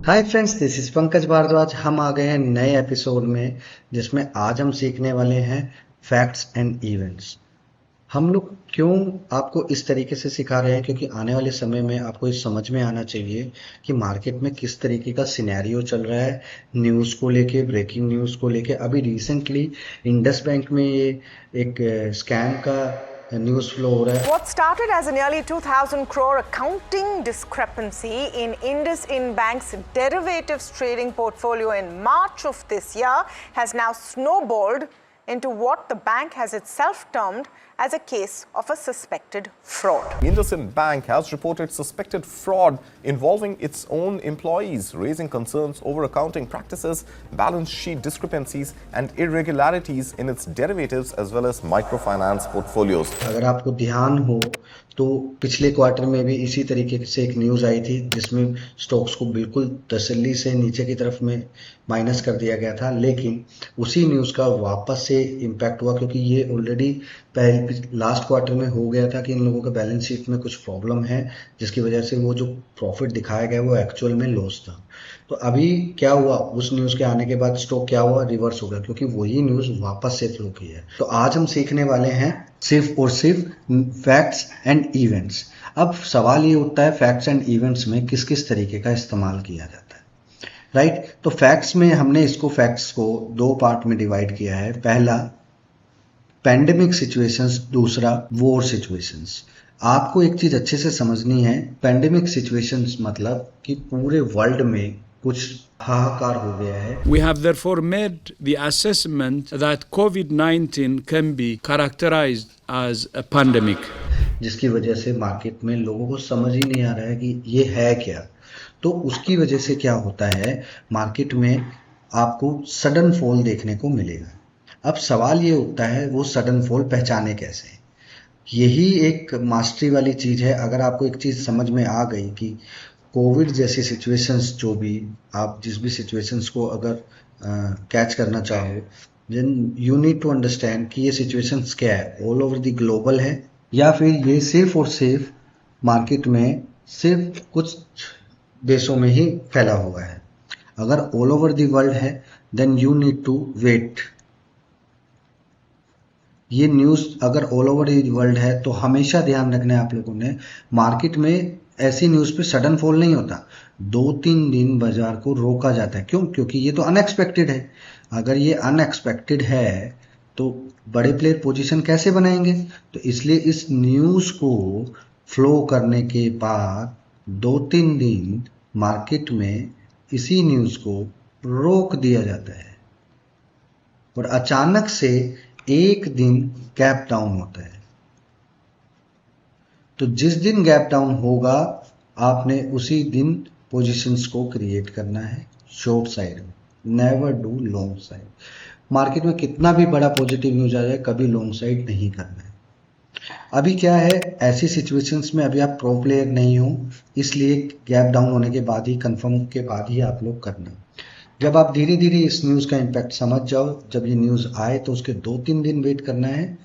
Hi friends, this is Pankaj Bhardwaj. हम आ गए हैं नए एपिसोड में जिसमें आज हम सीखने वाले हैं फैक्ट्स एंड इवेंट्स। हम लोग क्यों आपको इस तरीके से सिखा रहे हैं, क्योंकि आने वाले समय में आपको इस समझ में आना चाहिए कि मार्केट में किस तरीके का सिनेरियो चल रहा है न्यूज़ को लेके, ब्रेकिंग न्यूज़ को लेके। अभी रिसेंटली इंडस बैंक में ये एक स्कैम का न्यूज़ फ्लो हो रहा है। What started as a nearly 2,000 crore accounting discrepancy in IndusInd Bank's derivatives trading portfolio in March of this year has now snowballed into what the bank has itself termed as a case of a suspected fraud. IndusInd Bank has reported suspected fraud involving its own employees, raising concerns over accounting practices, balance sheet discrepancies, and irregularities in its derivatives as well as microfinance portfolios. अगर आपको ध्यान हो तो पिछले quarter में भी इसी तरीके से एक न्यूज़ आई थी जिसमें स्टॉक्स को बिल्कुल तसल्ली से नीचे की तरफ में माइनस कर दिया गया था, लेकिन उसी न्यूज़ का वापस से इम्पैक्ट हुआ क्योंकि ये ऑलरेडी लास्ट क्वार्टर में हो गया था कि इन लोगों के बैलेंस शीट में कुछ प्रॉब्लम है, जिसकी वजह से वो जो प्रॉफिट दिखाया गया वो एक्चुअल में लॉस था। तो अभी क्या हुआ, उस न्यूज़ के आने के बाद स्टॉक क्या हुआ, रिवर्स हो गया क्योंकि वही न्यूज़ वापस से फ्लो की है। तो आज हम सीखने वाले हैं सिर्फ और सिर्फ फैक्ट्स एंड इवेंट्स। अब सवाल ये उठता है फैक्ट्स एंड इवेंट्स में किस किस तरीके का इस्तेमाल किया जाता है, राइट। तो फैक्ट्स में हमने फैक्ट्स को दो पार्ट में डिवाइड किया है। पहला पैंडेमिक सिचुएशंस, दूसरा वॉर सिचुएशंस। आपको एक चीज अच्छे से समझनी है, पैंडेमिक सिचुएशंस मतलब कि पूरे वर्ल्ड में कुछ हाहाकार हो गया है। We have therefore made the assessment that COVID-19 can be characterized as a pandemic. जिसकी वजह से मार्केट में लोगों को समझ ही नहीं आ रहा है कि ये है क्या। तो उसकी वजह से क्या होता है, मार्केट में आपको सडन फॉल देखने को मिलेगा। अब सवाल ये उठता है वो सडन फॉल पहचाने कैसे। यही एक मास्टरी वाली चीज है। अगर आपको एक चीज समझ में आ गई कि कोविड जैसी सिचुएशंस, जो भी आप जिस भी सिचुएशंस को अगर कैच करना चाहो, then you need to understand कि ये सिचुएशंस क्या है, ऑल ओवर द ग्लोबल है या फिर ये सिर्फ और सिर्फ मार्केट में सिर्फ कुछ देशों में ही फैला हुआ है। अगर ऑल ओवर द वर्ल्ड है then you need to wait. ये न्यूज़ अगर ऑल ओवर द वर्ल्ड है तो हमेशा ध्यान रखना है आप लोगों ने, मार्केट में ऐसी न्यूज़ पे सडन फॉल नहीं होता। 2-3 दिन बाजार को रोका जाता है। क्यों? क्योंकि ये तो अनएक्सपेक्टेड है। अगर ये अनएक्सपेक्टेड है तो बड़े प्लेयर पोजीशन कैसे बनाएंगे? तो इसलिए इस न्यूज़ को फ्लो करने के बाद 2-3 दिन मार्केट में इसी न्यूज़ को रोक दिया जाता है और अचानक से एक दिन गैप डाउन होता है। तो जिस दिन गैप डाउन होगा आपने उसी दिन पोजीशंस को क्रिएट करना है शॉर्ट साइड में, never do long side. Market में कितना भी बड़ा पॉजिटिव न्यूज आ जाए, कभी लॉन्ग साइड नहीं करना है। अभी क्या है, ऐसी सिचुएशंस में अभी आप प्रो प्लेयर नहीं हो, इसलिए गैप डाउन होने के बाद ही, कंफर्म के बाद ही आप लोग करना। जब आप धीरे धीरे इस न्यूज़ का इम्पैक्ट समझ जाओ, जब ये न्यूज़ आए तो उसके 2-3 दिन वेट करना है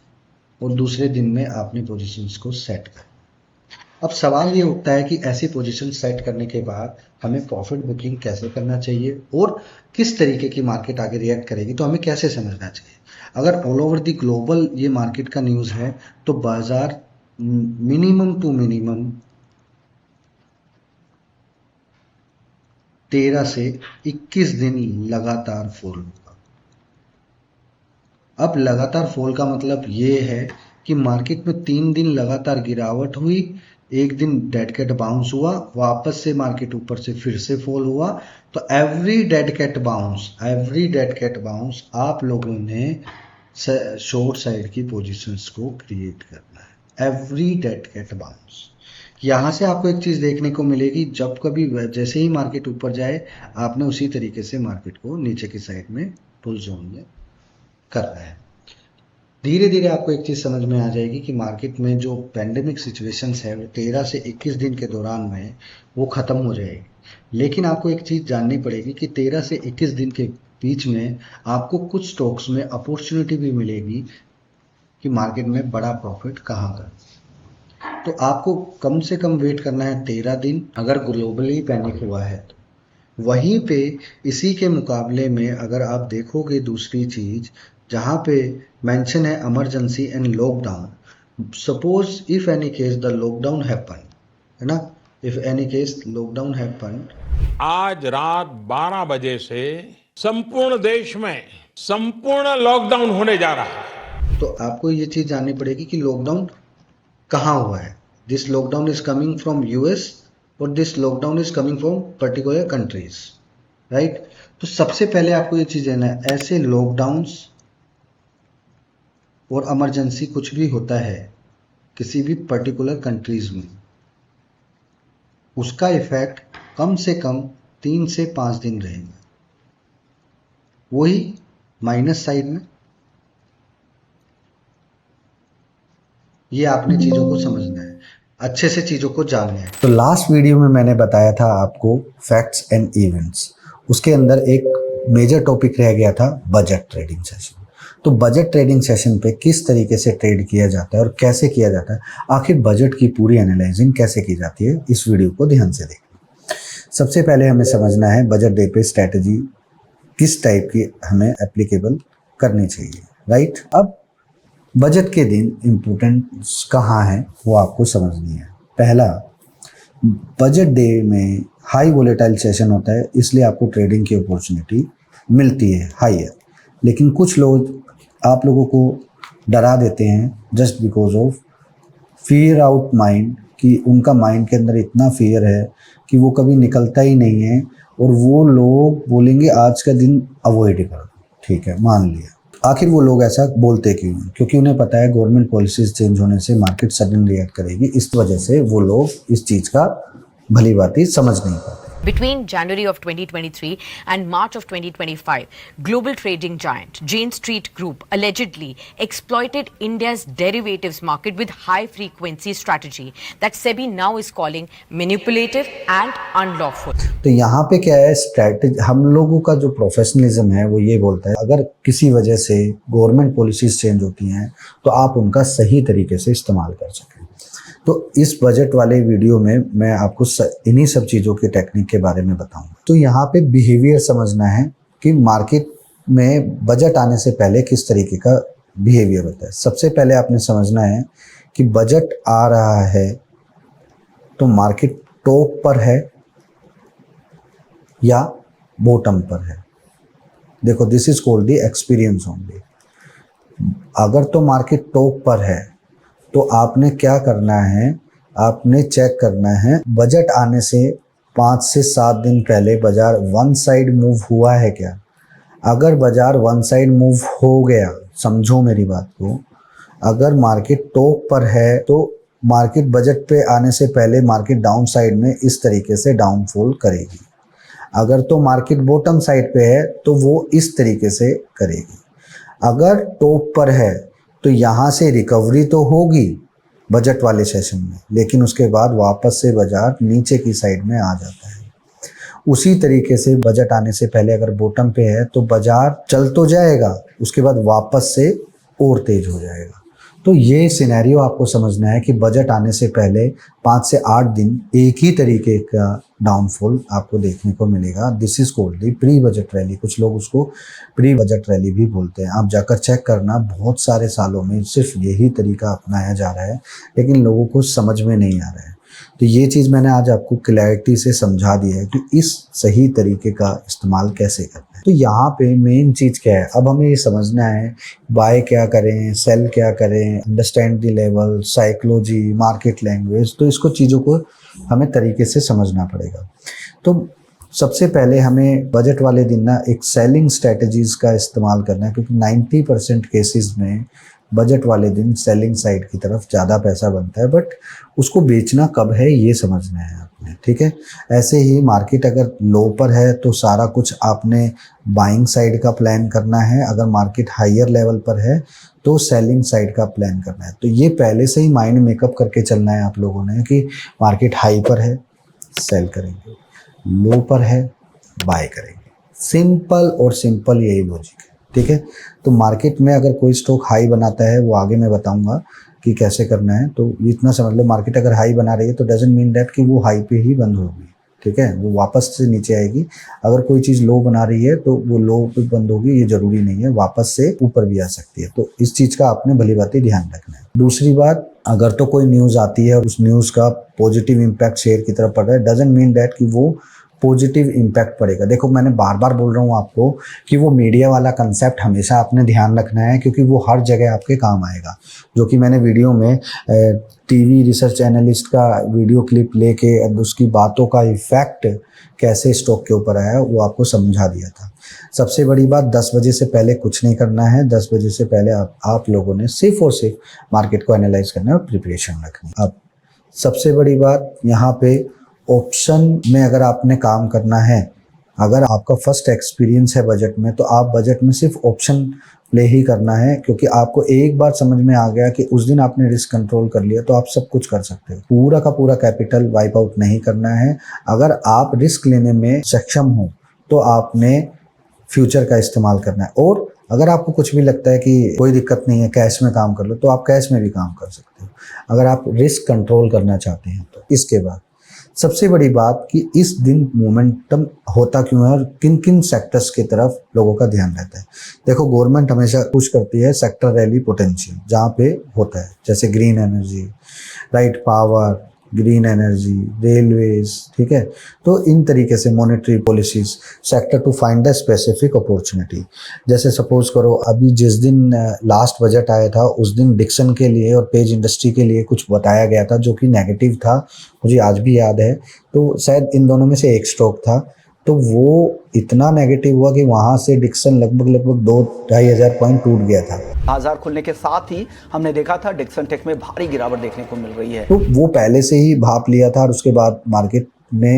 और दूसरे दिन में आपने पोजीशंस को सेट करना। अब सवाल ये उठता है कि ऐसी पोजीशन सेट करने के बाद हमें प्रॉफिट बुकिंग कैसे करना चाहिए और किस तरीके की मार्केट आगे रिएक्ट करेगी, तो हमें कैसे समझना चाहिए। अगर ऑल ओवर द ग्लोबल ये मार्केट का न्यूज़ है तो बाजार मिनिमम टू मिनिमम 13 से 21 दिन लगातार फॉल होगा। अब लगातार फॉल का मतलब ये है कि मार्केट में 3 दिन लगातार गिरावट हुई, एक दिन डेड कैट बाउंस हुआ, वापस से मार्केट ऊपर से फिर से फॉल हुआ। तो एवरी डेड कैट बाउंस आप लोगों ने शॉर्ट साइड की पोजीशंस को क्रिएट करना है। एवरी डेड कैट बाउंस, यहाँ से आपको एक चीज देखने को मिलेगी, जब कभी जैसे ही मार्केट ऊपर जाए आपने उसी तरीके से मार्केट को नीचे की साइड में पुल जोन में करना है। धीरे धीरे आपको एक चीज समझ में आ जाएगी कि मार्केट में जो पैंडेमिक सिचुएशंस है वो 13 से 21 दिन के दौरान में वो खत्म हो जाएगी। लेकिन आपको एक चीज जाननी पड़ेगी कि 13 से 21 दिन के बीच में आपको कुछ स्टॉक्स में अपॉर्चुनिटी भी मिलेगी कि मार्केट में बड़ा प्रॉफिट कहाँ का। तो आपको कम से कम वेट करना है 13 दिन, अगर ग्लोबली पैनिक हुआ है तो। वहीं पे इसी के मुकाबले में अगर आप देखोगे दूसरी चीज जहां पे मेंशन है emergency and lockdown, suppose if any case the lockdown happen, है ना, if any case lockdown happen, आज रात 12 बजे से संपूर्ण देश में संपूर्ण लॉकडाउन होने जा रहा है। तो आपको ये चीज जाननी पड़ेगी कि लॉकडाउन कहाँ हुआ है। This lockdown is coming from US और this lockdown is coming from particular countries, right. तो सबसे पहले आपको ये चीज जानना है, ऐसे लॉकडाउन्स और इमरजेंसी कुछ भी होता है किसी भी पर्टिकुलर कंट्रीज में, उसका इफेक्ट कम से कम 3 से 5 दिन रहेगा। वही माइनस साइड में, ये आपने चीजों को समझना है, अच्छे से चीजों को जानना है। तो लास्ट वीडियो में मैंने बताया था आपको फैक्ट्स एंड इवेंट्स, उसके अंदर एक मेजर टॉपिक रह गया था बजट ट्रेडिंग सेशन। तो बजट ट्रेडिंग सेशन पे किस तरीके से ट्रेड किया जाता है और कैसे किया जाता है, आखिर बजट की पूरी एनालाइजिंग कैसे की जाती है, इस वीडियो को ध्यान से देखिए। सबसे पहले हमें समझना है बजट डे पे स्ट्रैटेजी किस टाइप की हमें एप्लीकेबल करनी चाहिए, राइट। अब बजट के दिन इम्पोर्टेंस कहाँ है वो आपको समझनी है। पहला, बजट डे में हाई वोलेटाइल सेशन होता है, इसलिए आपको ट्रेडिंग की अपॉर्चुनिटी मिलती है हायर। लेकिन कुछ लोग आप लोगों को डरा देते हैं just because of fear out mind, कि उनका माइंड के अंदर इतना फियर है कि वो कभी निकलता ही नहीं है, और वो लोग बोलेंगे आज का दिन अवॉइड करो, ठीक है, मान लिया। आखिर वो लोग ऐसा बोलते क्यों हैं? क्योंकि उन्हें पता है गवर्नमेंट पॉलिसीज चेंज होने से मार्केट सडन रिएक्ट करेगी, इस वजह से वो लोग इस चीज़ का भली भांति समझ नहीं पाते। Between January of 2023 and March of 2025, global trading giant Jane Street Group allegedly exploited India's derivatives market with high-frequency strategy that SEBI now is calling manipulative and unlawful. तो यहाँ पे क्या है, स्ट्रैटेजी, हम लोगों का जो प्रोफेशनलिज्म है वो ये बोलता है अगर किसी वजह से गवर्नमेंट पॉलिसीज चेंज होती हैं तो आप उनका सही तरीके से इस्तेमाल कर सकें। तो इस बजट वाले वीडियो में मैं आपको इन्हीं सब चीज़ों के टेक्निक के बारे में बताऊंगा। तो यहाँ पे बिहेवियर समझना है कि मार्केट में बजट आने से पहले किस तरीके का बिहेवियर होता है। सबसे पहले आपने समझना है कि बजट आ रहा है तो मार्केट टॉप पर है या बॉटम पर है। देखो, this is called the experience only. अगर तो मार्केट टॉप पर है तो आपने क्या करना है, आपने चेक करना है बजट आने से 5 से 7 दिन पहले बाजार वन साइड मूव हुआ है क्या। अगर बाजार वन साइड मूव हो गया, समझो मेरी बात को, अगर मार्केट टॉप पर है तो मार्केट बजट पे आने से पहले मार्केट डाउन साइड में इस तरीके से डाउनफॉल करेगी। अगर तो मार्केट बॉटम साइड पे है तो वो इस तरीके से करेगी। अगर टॉप पर है तो यहाँ से रिकवरी तो होगी बजट वाले सेशन में, लेकिन उसके बाद वापस से बाजार नीचे की साइड में आ जाता है। उसी तरीके से बजट आने से पहले अगर बॉटम पे है तो बाजार चल तो जाएगा, उसके बाद वापस से और तेज हो जाएगा। तो ये सिनेरियो आपको समझना है कि बजट आने से पहले 5 से 8 दिन एक ही तरीके का डाउनफॉल आपको देखने को मिलेगा। This is called the pre budget rally. कुछ लोग उसको प्री बजट रैली भी बोलते हैं। आप जाकर चेक करना, बहुत सारे सालों में सिर्फ यही तरीका अपनाया जा रहा है, लेकिन लोगों को समझ में नहीं आ रहा है। तो ये चीज़ मैंने आज आपको क्लैरिटी से समझा दी है कि इस सही तरीके का इस्तेमाल कैसे करना है। तो यहाँ पे मेन चीज़ क्या है, अब हमें ये समझना है बाय क्या करें, सेल क्या करें, understand the level, psychology, market language. तो इसको चीज़ों को हमें तरीके से समझना पड़ेगा। तो सबसे पहले हमें बजट वाले दिन ना एक सेलिंग स्ट्रेटजीज़ का इस्तेमाल करना है, क्योंकि 90% केसेस में बजट वाले दिन सेलिंग साइड की तरफ ज़्यादा पैसा बनता है, बट उसको बेचना कब है ये समझना है आपने, ठीक है। ऐसे ही मार्केट अगर लो पर है तो सारा कुछ आपने बाइंग साइड का प्लान करना है, अगर मार्केट हायर लेवल पर है तो सेलिंग साइड का प्लान करना है। तो ये पहले से ही माइंड मेकअप करके चलना है आप लोगों ने कि मार्केट हाई पर है सेल करेंगे, लो पर है बाय करेंगे। सिंपल और सिंपल यही लॉजिक है, ठीक है। तो मार्केट में अगर कोई स्टॉक हाई बनाता है, वो आगे मैं बताऊंगा कि कैसे करना है। तो इतना समझ लो, मार्केट अगर हाई बना रही है तो डजंट मीन दैट कि वो हाई पे ही बंद होगी, ठीक है, वो वापस से नीचे आएगी। अगर कोई चीज़ लो बना रही है तो वो लो पे बंद होगी, ये जरूरी नहीं है, वापस से ऊपर भी आ सकती है। तो इस चीज़ का आपने भली बात ध्यान रखना है। दूसरी बात, अगर तो कोई न्यूज़ आती है और उस न्यूज़ का पॉजिटिव इम्पैक्ट शेयर की तरफ पड़ रहा है, डजंट मीन दैट कि वो पॉजिटिव इम्पैक्ट पड़ेगा। देखो, मैंने बार बार बोल रहा हूँ आपको कि वो मीडिया वाला कंसेप्ट हमेशा आपने ध्यान रखना है, क्योंकि वो हर जगह आपके काम आएगा। जो कि मैंने वीडियो में टीवी रिसर्च एनालिस्ट का वीडियो क्लिप लेके उसकी बातों का इफेक्ट कैसे स्टॉक के ऊपर आया वो आपको समझा दिया था। सबसे बड़ी बात, 10 बजे से पहले कुछ नहीं करना है। 10 बजे से पहले आप लोगों ने सिर्फ और सिर्फ मार्केट को एनालाइज करना है और प्रिपरेशन रखनी है। अब सबसे बड़ी बात यहाँ पे, ऑप्शन में अगर आपने काम करना है, अगर आपका फर्स्ट एक्सपीरियंस है बजट में, तो आप बजट में सिर्फ ऑप्शन प्ले ही करना है, क्योंकि आपको एक बार समझ में आ गया कि उस दिन आपने रिस्क कंट्रोल कर लिया तो आप सब कुछ कर सकते हो। पूरा का पूरा कैपिटल वाइप आउट नहीं करना है। अगर आप रिस्क लेने में सक्षम हो तो आपने फ्यूचर का इस्तेमाल करना है। और अगर आपको कुछ भी लगता है कि कोई दिक्कत नहीं है, कैश में काम कर लो, तो आप कैश में भी काम कर सकते हो, अगर आप रिस्क कंट्रोल करना चाहते हैं तो। इसके बाद सबसे बड़ी बात कि इस दिन मोमेंटम होता क्यों है और किन किन सेक्टर्स की तरफ लोगों का ध्यान रहता है। देखो, गवर्नमेंट हमेशा पुश करती है सेक्टर रैली पोटेंशियल, जहाँ पे होता है, जैसे green energy, right, power, green energy, railways, ठीक है। तो इन तरीके से monetary policies, sector to find the specific opportunity. जैसे सपोज करो, अभी जिस दिन लास्ट बजट आया था उस दिन डिक्सन के लिए और पेज इंडस्ट्री के लिए कुछ बताया गया था जो कि नेगेटिव था, मुझे आज भी याद है। तो शायद इन दोनों में से एक स्टॉक था, तो वो इतना नेगेटिव हुआ कि वहाँ से डिक्सन लगभग 2-2.5 हज़ार पॉइंट टूट गया था। बाजार खुलने के साथ ही हमने देखा था डिक्सन टेक में भारी गिरावट देखने को मिल रही है। तो वो पहले से ही भाप लिया था और उसके बाद मार्केट ने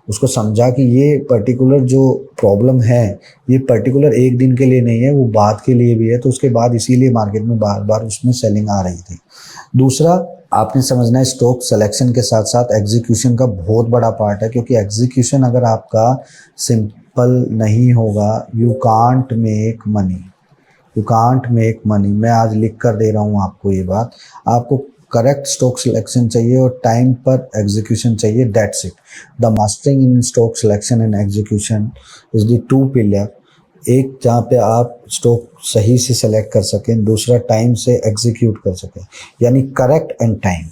उसको समझा कि ये पर्टिकुलर जो प्रॉब्लम है ये पर्टिकुलर एक दिन के लिए नहीं है, वो बाद के लिए भी है। तो उसके बाद इसीलिए मार्केट में बार बार उसमें सेलिंग आ रही थी। दूसरा, आपने समझना है स्टॉक सिलेक्शन के साथ साथ एग्जीक्यूशन का बहुत बड़ा पार्ट है, क्योंकि एग्जीक्यूशन अगर आपका सिंपल नहीं होगा, you can't make money, you can't make money. मैं आज लिख कर दे रहा हूँ आपको ये बात। आपको करेक्ट स्टॉक सिलेक्शन चाहिए और टाइम पर एग्जीक्यूशन चाहिए, that's it. The mastering in stock selection and execution is the 2 pillar. एक जहाँ पे आप स्टॉक सही से सेलेक्ट कर सकें, दूसरा टाइम से एग्जीक्यूट कर सकें, यानी करेक्ट एंड टाइम,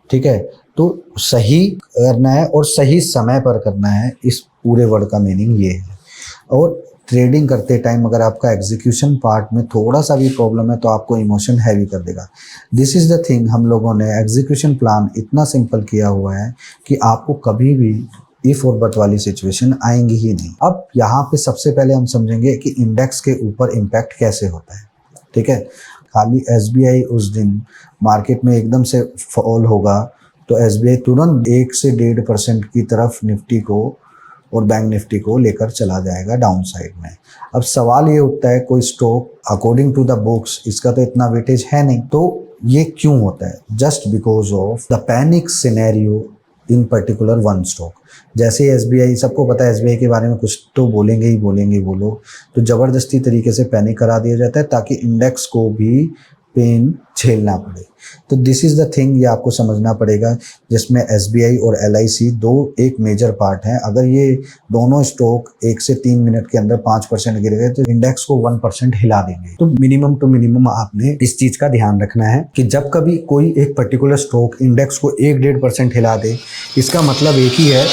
ठीक है। तो सही करना है और सही समय पर करना है, इस पूरे वर्ड का मीनिंग ये है। और ट्रेडिंग करते टाइम अगर आपका एग्जीक्यूशन पार्ट में थोड़ा सा भी प्रॉब्लम है तो आपको इमोशन हैवी कर देगा। दिस इज़ द थिंग, हम लोगों ने एग्जीक्यूशन प्लान इतना सिंपल किया हुआ है कि आपको कभी भी इफ और बट वाली सिचुएशन आएंगी ही नहीं। अब यहाँ पे सबसे पहले हम समझेंगे कि इंडेक्स के ऊपर इम्पैक्ट कैसे होता है, ठीक है। खाली SBI उस दिन मार्केट में एकदम से फॉल होगा तो SBI तुरंत 1 से 1.5% की तरफ निफ्टी को और बैंक निफ्टी को लेकर चला जाएगा डाउन साइड में। अब सवाल ये उठता है, कोई stock according to the books इसका तो इतना वेटेज है नहीं, तो ये क्यों होता है? Just because of the panic scenario in particular one stock. जैसे SBI, सबको पता है SBI के बारे में कुछ तो बोलेंगे ही बोलेंगे वो लोग, तो ज़बरदस्ती तरीके से पैनिक करा दिया जाता है ताकि इंडेक्स को भी पेन झेलना पड़े। तो दिस इज़ द थिंग, ये आपको समझना पड़ेगा, जिसमें SBI और LIC दो एक मेजर पार्ट हैं। अगर ये दोनों स्टॉक 1 से 3 मिनट के अंदर 5% गिर गए तो इंडेक्स को 1% हिला देंगे। तो मिनिमम टू मिनिमम आपने इस चीज़ का ध्यान रखना है कि जब कभी कोई एक पर्टिकुलर स्टॉक इंडेक्स को 1-1.5% हिला दे, इसका मतलब एक ही है